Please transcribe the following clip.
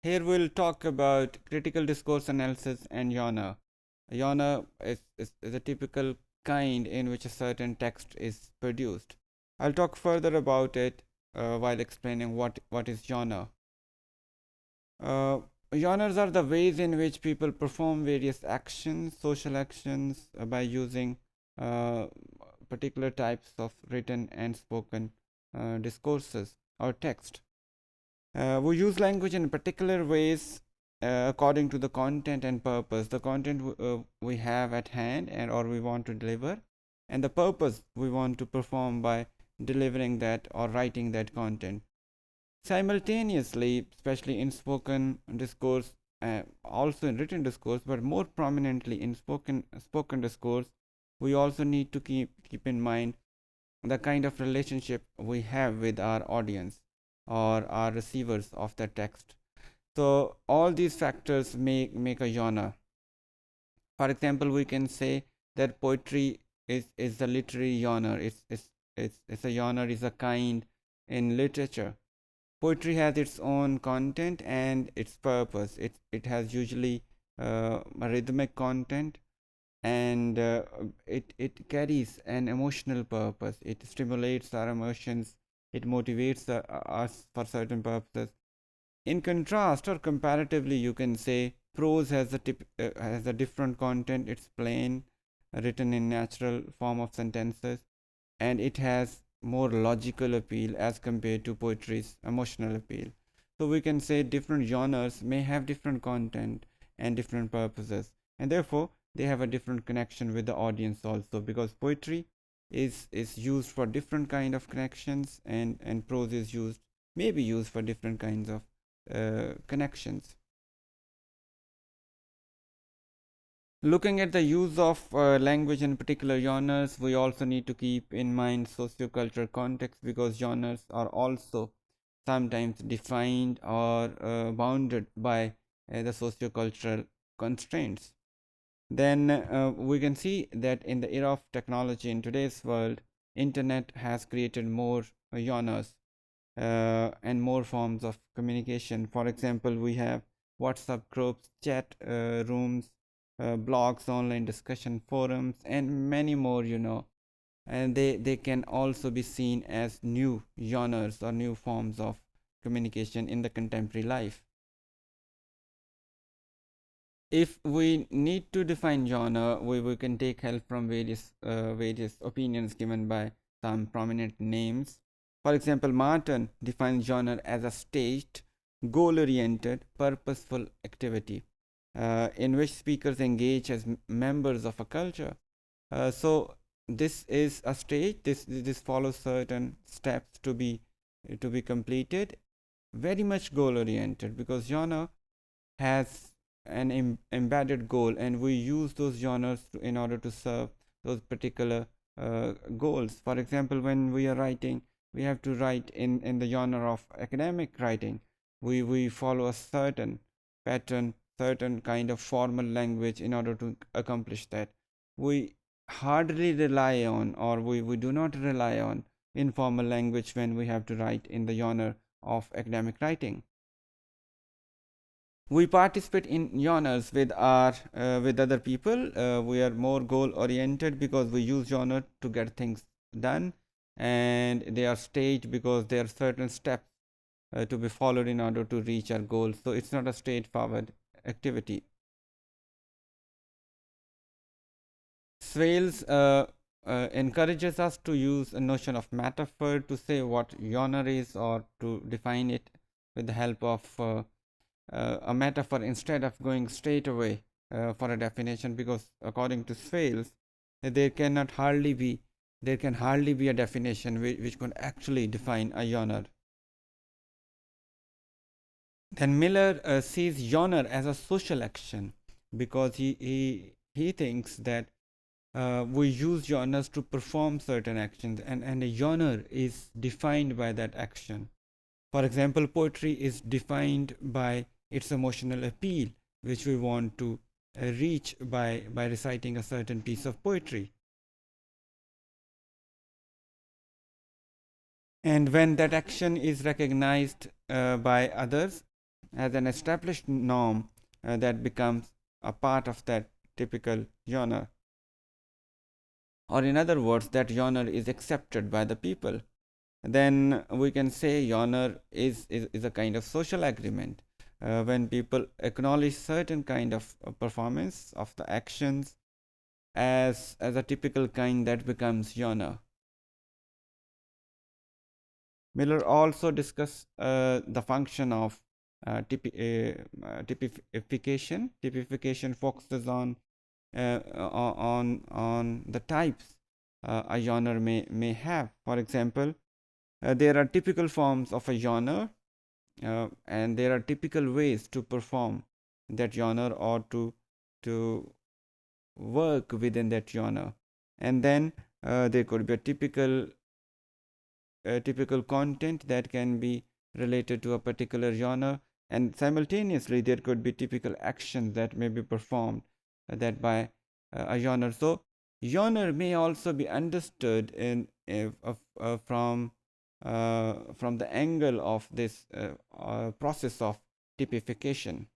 Here we'll talk about critical discourse analysis and genre. Genre is a typical kind in which a certain text is produced. I'll talk further about it while explaining what is genre. Uh, Genres are the ways in which people perform various actions, social actions, by using uh, particular types of written and spoken discourses or text. We use language in particular ways according to the content and purpose. The content we have at hand and or we want to deliver, and the purpose we want to perform by delivering that or writing that content. Simultaneously, especially in spoken discourse, also in written discourse, but more prominently in spoken discourse, we also need to keep in mind the kind of relationship we have with our audience or our receivers of the text. So all these factors make a genre. For example, we can say that poetry is a literary genre. It's a genre is a kind in literature. Poetry has its own content and its purpose. It has usually a rhythmic content, and it carries an emotional purpose. It stimulates our emotions. It motivates us for certain purposes. In contrast, or comparatively, you can say prose has a different content. It's plain, written in natural form of sentences, and it has more logical appeal as compared to poetry's emotional appeal. So we can say different genres may have different content and different purposes, and therefore they have a different connection with the audience also, because poetry is used for different kind of connections, and prose is used may be used for different kinds of connections. Looking at the use of language in particular genres, we also need to keep in mind sociocultural context, because genres are also sometimes defined or bounded by the sociocultural constraints. Then we can see that in the era of technology in today's world, internet has created more genres and more forms of communication. For example, we have WhatsApp groups, chat rooms, blogs, online discussion forums, and many more, and they can also be seen as new genres or new forms of communication in the contemporary life. If we need to define genre, we can take help from various opinions given by some prominent names. For example, Martin defines genre as a staged, goal-oriented, purposeful activity in which speakers engage as members of a culture. So this is a stage. This follows certain steps to be completed. Very much goal-oriented, because genre has an embedded goal, and we use those genres in order to serve those particular goals. For example, when we are writing, we have to write in the genre of academic writing. We follow a certain pattern, certain kind of formal language in order to accomplish that. We hardly rely on, or we do not rely on informal language when we have to write in the genre of academic writing. We participate in genres with other people. We are more goal oriented because we use genre to get things done, and they are staged because there are certain steps to be followed in order to reach our goals. So it's not a straightforward activity. Swales encourages us to use a notion of metaphor to say what genre is, or to define it with the help of a metaphor instead of going straight away for a definition, because according to Swales, there can hardly be a definition which could actually define a genre. Then Miller sees genre as a social action, because he thinks that we use genres to perform certain actions, and a genre is defined by that action. For example, poetry is defined by its emotional appeal, which we want to reach by reciting a certain piece of poetry. And when that action is recognized by others, as an established norm that becomes a part of that typical genre. Or, in other words, that genre is accepted by the people. Then we can say genre is a kind of social agreement. When people acknowledge certain kind of performance of the actions as a typical kind, that becomes genre. Miller also discussed the function of typification. Typification focuses on the types a genre may have. For example, there are typical forms of a genre, and there are typical ways to perform that genre or to work within that genre. And then there could be a typical content that can be related to a particular genre, and simultaneously there could be typical actions that may be performed that by a genre. So genre may also be understood from the angle of this process of typification.